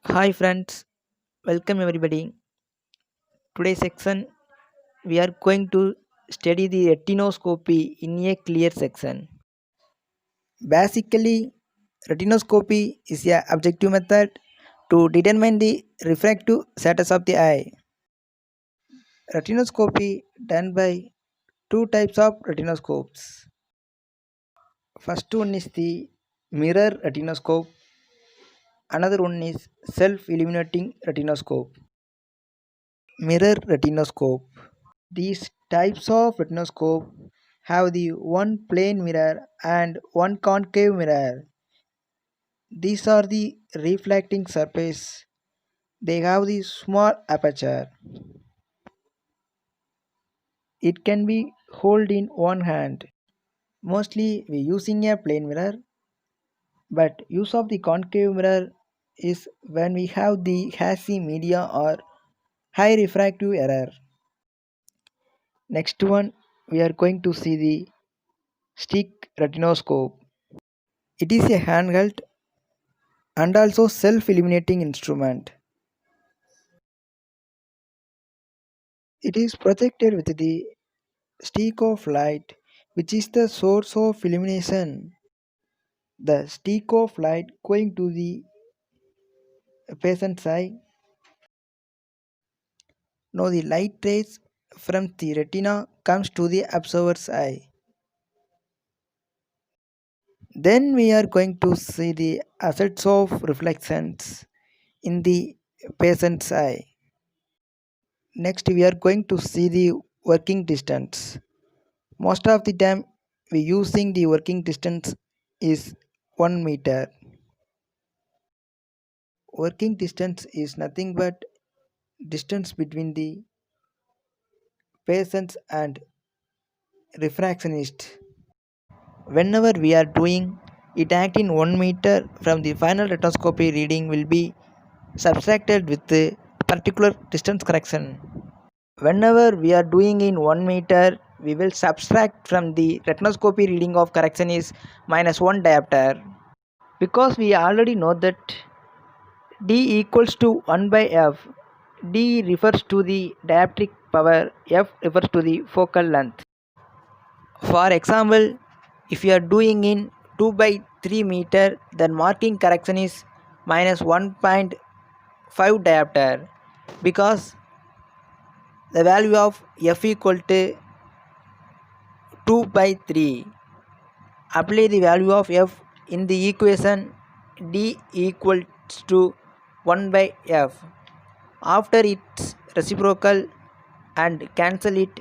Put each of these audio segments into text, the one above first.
Hi friends, welcome everybody. Today's section we are going to study the retinoscopy in a clear section. Basically, retinoscopy is a objective method to determine the refractive status of the eye. Retinoscopy done by two types of retinoscopes. First one is the mirror retinoscope, another one is self-illuminating retinoscope. Mirror retinoscope. These types of retinoscope have the one plane mirror and one concave mirror. These are the reflecting surface. They have the small aperture. It can be held in one hand. Mostly we using a plane mirror, but use of the concave mirror is when we have the hazy media or high refractive error. Next one we are going to see the stick retinoscope. It is a handheld and also self-illuminating instrument. It is projected with the streak of light which is the source of illumination. The streak of light going to the patient's eye. Now the light rays from the retina comes to the observer's eye. Then we are going to see the effects of reflections in the patient's eye. Next we are going to see the working distance. Most of the time we using the working distance is 1 meter. Working distance is nothing but distance between the patients and refractionist. Whenever we are doing it act in 1 meter from the final retinoscopy reading will be subtracted with the particular distance correction. Whenever we are doing in 1 meter, we will subtract from the retinoscopy reading of correction is minus 1 diopter. Because we already know that D equals to 1 by F. D refers to the dioptric power, F refers to the focal length. For example, if you are doing in 2 by 3 meter, then marking correction is minus 1.5 diopter because the value of F equal to 2 by 3. Apply the value of F in the equation D equals to 1 by F. After its reciprocal and cancel it,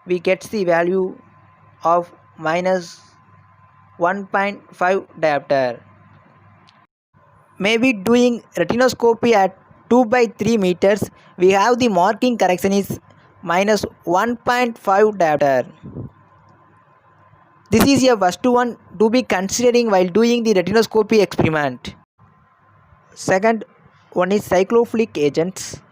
we get the value of minus 1.5 diopter. Maybe doing retinoscopy at 2 by 3 meters, we have the marking correction is minus 1.5 diopter. This is a first one to be considering while doing the retinoscopy experiment. Second one is cyclophilic agents.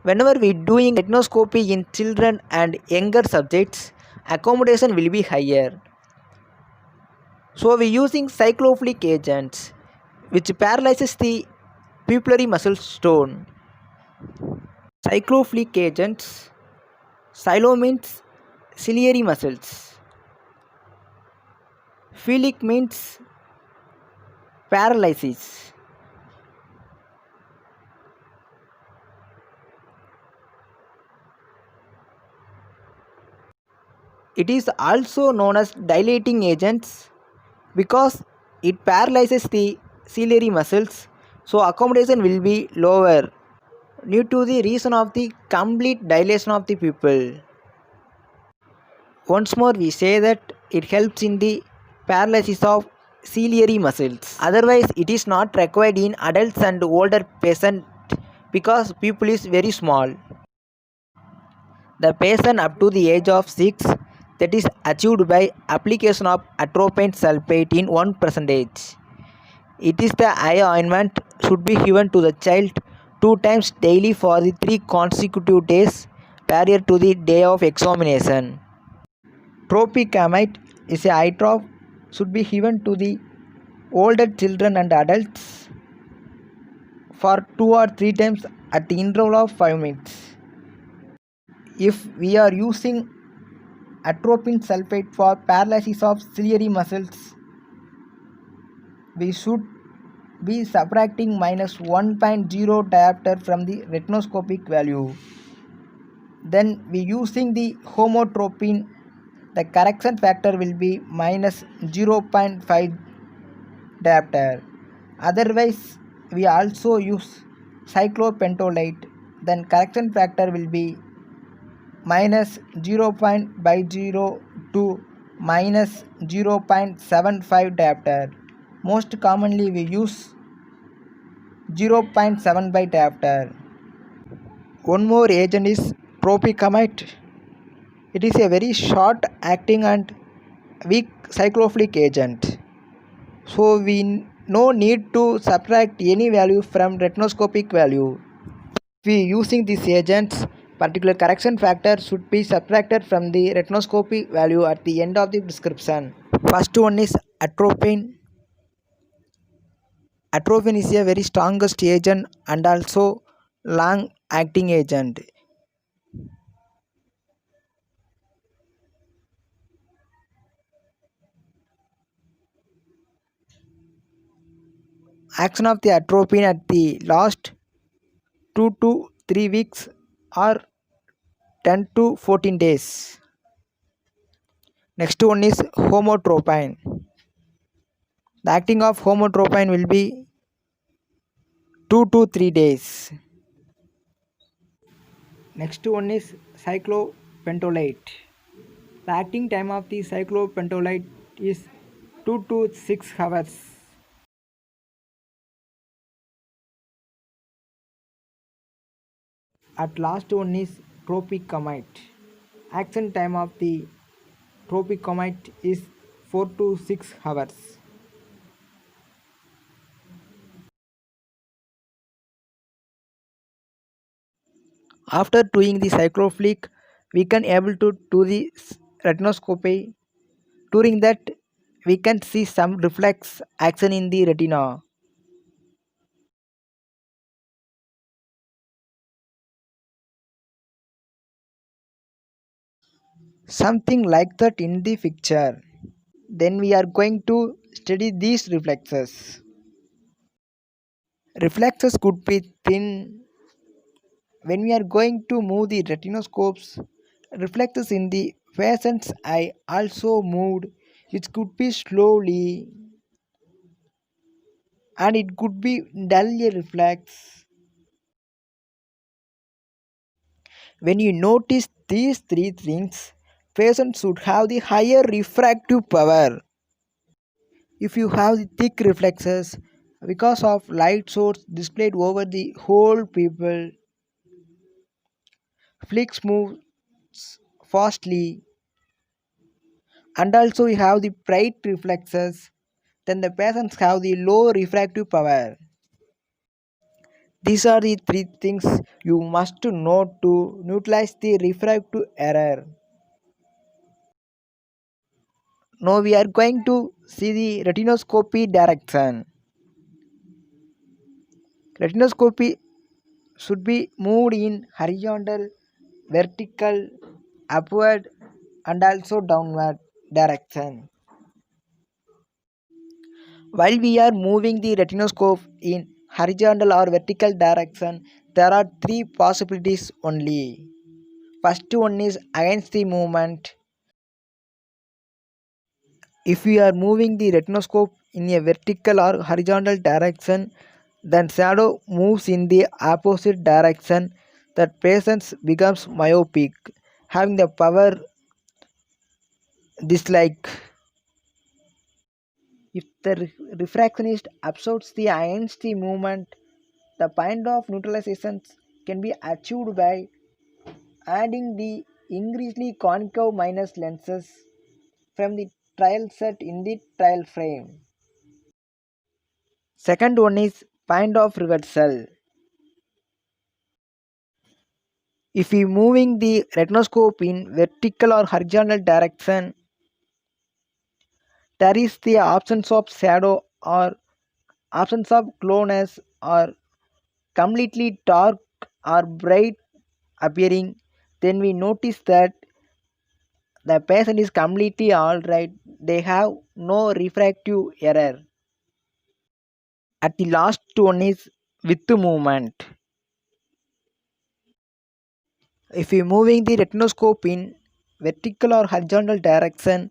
Whenever we doing retinoscopy in children and younger subjects, accommodation will be higher. So we using cyclophilic agents which paralyzes the pupillary muscle stone. Cyclophilic agents, cylo means ciliary muscles. Philic means paralysis. It is also known as dilating agents because it paralyzes the ciliary muscles, so accommodation will be lower due to the reason of the complete dilation of the pupil. Once more we say that it helps in the paralysis of ciliary muscles. Otherwise it is not required in adults and older patients because pupil is very small. The patient up to the age of 6 that is achieved by application of atropine sulfate in 1%. It is the eye ointment should be given to the child 2 times daily for the 3 consecutive days prior to the day of examination. Tropicamide is a eye drop should be given to the older children and adults for 2 or 3 times at the interval of 5 minutes. If we are using atropine sulfate for paralysis of ciliary muscles, we should be subtracting minus 1.0 diopter from the retinoscopic value. Then we using the homotropine, the correction factor will be minus 0.5 diopter. Otherwise, we also use cyclopentolate, then correction factor will be minus 0.50 to minus 0.75 diopter. Most commonly we use 0.75 diopter. One more agent is tropicamide. It is a very short acting and weak cyclophilic agent. So we no need to subtract any value from retinoscopic value. If we using these agents, particular correction factor should be subtracted from the retinoscopic value at the end of the description. First one is atropine. Atropine is a very strongest agent and also long acting agent. Action of the atropine at the last 2 to 3 weeks or 10 to 14 days. Next one is homotropine. The acting of homotropine will be 2 to 3 days. Next one is cyclopentolate. The acting time of the cyclopentolate is 2 to 6 hours. At last one is tropicamide. Action time of the tropicamide is 4 to 6 hours. After doing the cyclophilic, we can able to do the retinoscopy. During that, we can see some reflex action in the retina. Something like that in the picture. Then we are going to study these reflexes. Reflexes could be thin. When we are going to move the retinoscopes, reflexes in the patient's eye also moved, which could be slowly and it could be dully reflex. When you notice these three things, patients should have the higher refractive power. If you have the thick reflexes, because of light source displayed over the whole pupil, flicks moves fastly, and also you have the bright reflexes, then the patients have the low refractive power. These are the three things you must know to neutralize the refractive error. Now we are going to see the retinoscopy direction. Retinoscopy should be moved in horizontal, vertical, upward and also downward direction. While we are moving the retinoscope in horizontal or vertical direction, there are three possibilities only. First one is against the movement. If we are moving the retinoscope in a vertical or horizontal direction, then shadow moves in the opposite direction, that patient becomes myopic, having the power dislike. If the refractionist absorbs the against the movement, the point of neutralization can be achieved by adding the increasingly concave minus lenses from the trial set in the trial frame. Second one is point of reversal. If we moving the retinoscope in vertical or horizontal direction, there is the absence of shadow or absence of closeness or completely dark or bright appearing, then we notice that the patient is completely alright. They have no refractive error. At the last one is with movement. If you moving the retinoscope in vertical or horizontal direction,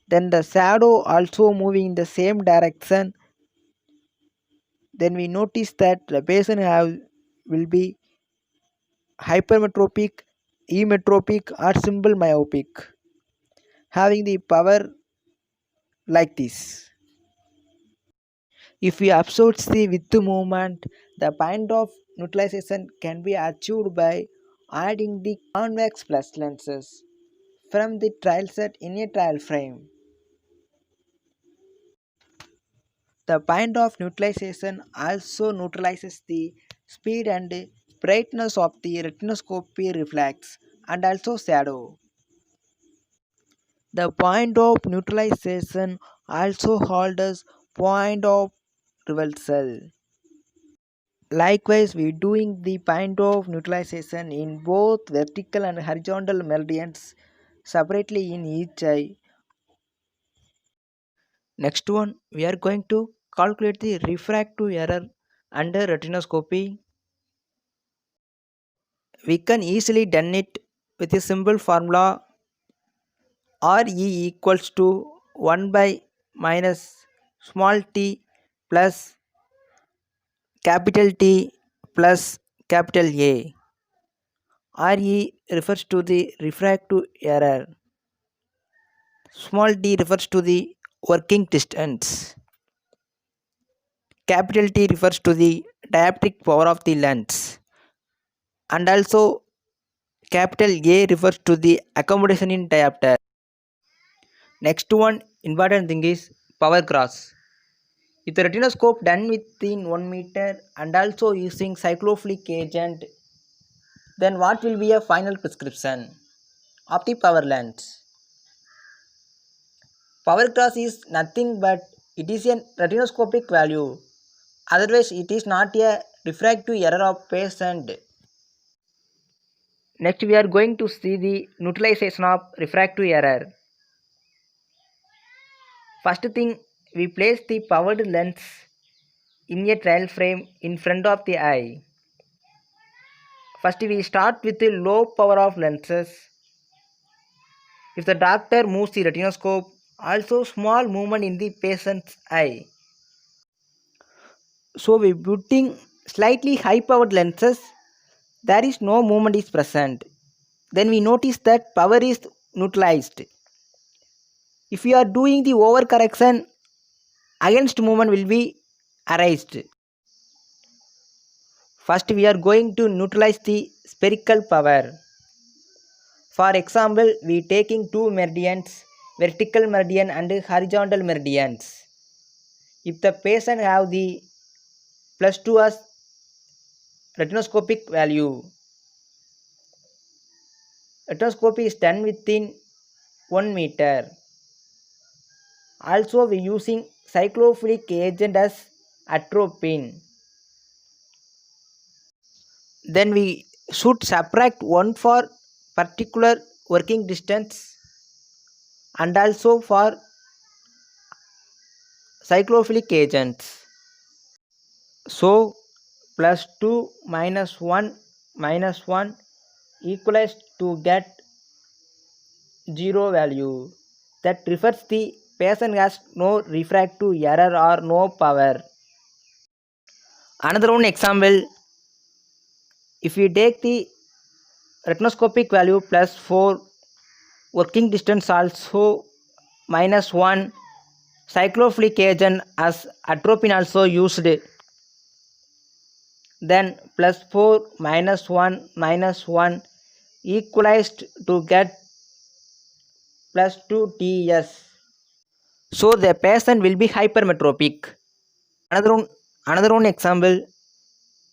then the shadow also moving in the same direction, then we notice that the patient will be hypermetropic, emetropic or simple myopic, having the power like this. If we observe the with movement, the point of neutralization can be achieved by adding the convex plus lenses from the trial set in a trial frame. The point of neutralization also neutralizes the speed and brightness of the retinoscopy reflex and also shadow. The point of neutralization also holds point of reversal. Likewise, we doing the point of neutralization in both vertical and horizontal meridians separately in each eye. Next one, we are going to calculate the refractive error under retinoscopy. We can easily done it with a simple formula Re equals to 1 by minus small t plus capital T plus capital A. Re refers to the refractive error. Small d refers to the working distance. Capital T refers to the dioptric power of the lens. And also capital A refers to the accommodation in diopter. Next one important thing is power cross. If the retinoscope done within 1 meter and also using cyclophilic agent, then what will be a final prescription of the power lens? Power cross is nothing but it is a retinoscopic value. Otherwise, it is not a refractive error of patient. Next, we are going to see the neutralization of refractive error. First thing, we place the powered lens in a trial frame in front of the eye. First, we start with the low power of lenses. If the doctor moves the retinoscope, also small movement in the patient's eye. So, we putting slightly high powered lenses, there is no movement is present. Then we notice that power is neutralized. If we are doing the overcorrection, against movement will be arised. First we are going to neutralize the spherical power. For example, we taking two meridians, vertical meridian and horizontal meridians. If the patient have the plus 2 as retinoscopic value, retinoscopy is done within 1 meter. Also we using cyclophilic agent as atropine. Then we should subtract 1 for particular working distance and also for cyclophilic agents. So plus 2 minus 1 equals to get 0 value. That refers the patient has no refractive error or no power. Another one example, if we take the retinoscopic value plus 4, working distance also minus 1, cyclophilic agent as atropine also used, then plus 4 minus 1 equalized to get plus 2 ts. So the patient will be hypermetropic. Another one example,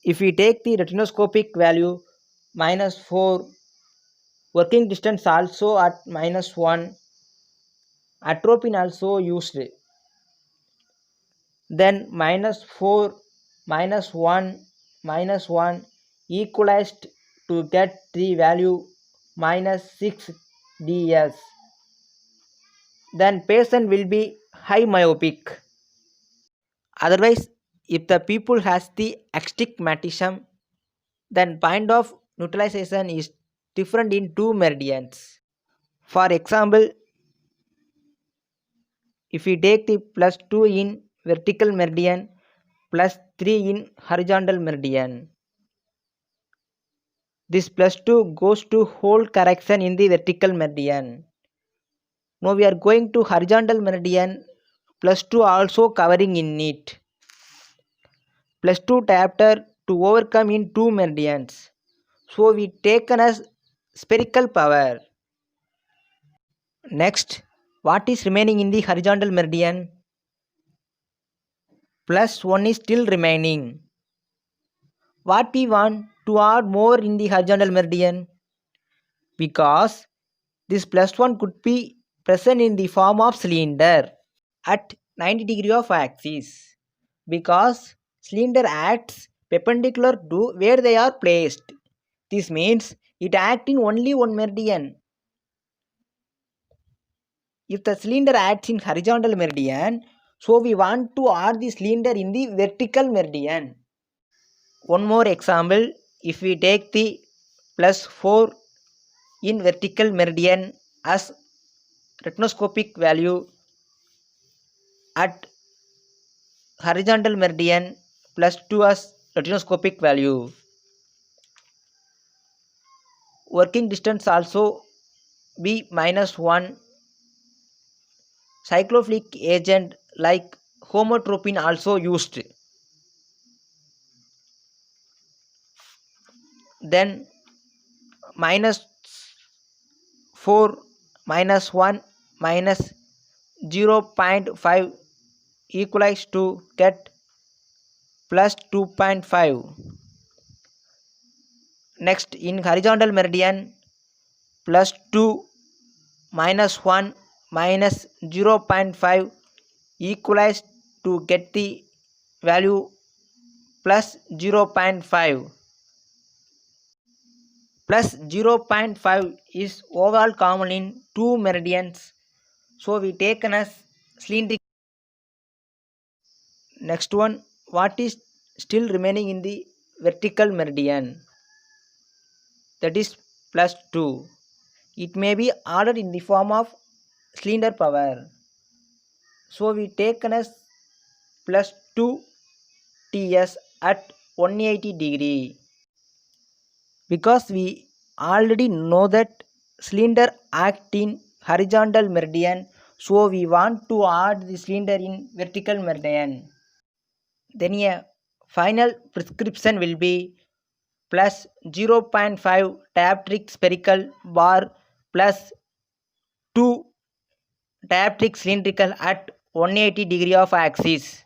if we take the retinoscopic value minus 4, working distance also at minus 1, atropine also used, then minus 4 minus 1 minus 1 equalized to get the value minus 6 ds. Then patient will be high myopic. Otherwise, if the pupil has the astigmatism, then point of neutralization is different in two meridians. For example, if we take the plus 2 in vertical meridian plus 3 in horizontal meridian, this plus 2 goes to hold correction in the vertical meridian. Now we are going to horizontal meridian, plus 2 also covering in it. Plus 2 diopter to overcome in two meridians. So we taken as spherical power. Next, what is remaining in the horizontal meridian? Plus 1 is still remaining. What we want to add more in the horizontal meridian? Because this plus 1 could be present in the form of cylinder at 90 degree of axis. Because cylinder acts perpendicular to where they are placed. This means it acts in only one meridian. If the cylinder acts in horizontal meridian, so we want to add the cylinder in the vertical meridian. One more example, if we take the plus 4 in vertical meridian as retinoscopic value at horizontal meridian plus 2 as retinoscopic value. Working distance also be minus 1. Cyclophilic agent like homotropin also used. Then minus 4 minus 1 minus 0.5 equals to get plus 2.5. Next, in horizontal meridian, plus 2 minus 1 minus 0.5 equals to get the value plus 0.5. Plus 0.5 is overall common in two meridians, so we taken as cylindrical. Next one, what is still remaining in the vertical meridian? That is plus 2. It may be ordered in the form of cylinder power. So we taken as plus 2 ts at 180 degree. Because we already know that cylinder act in horizontal meridian, so we want to add the cylinder in vertical meridian. Then a final prescription will be plus 0.5 dioptric spherical bar plus 2 dioptric cylindrical at 180 degree of axis.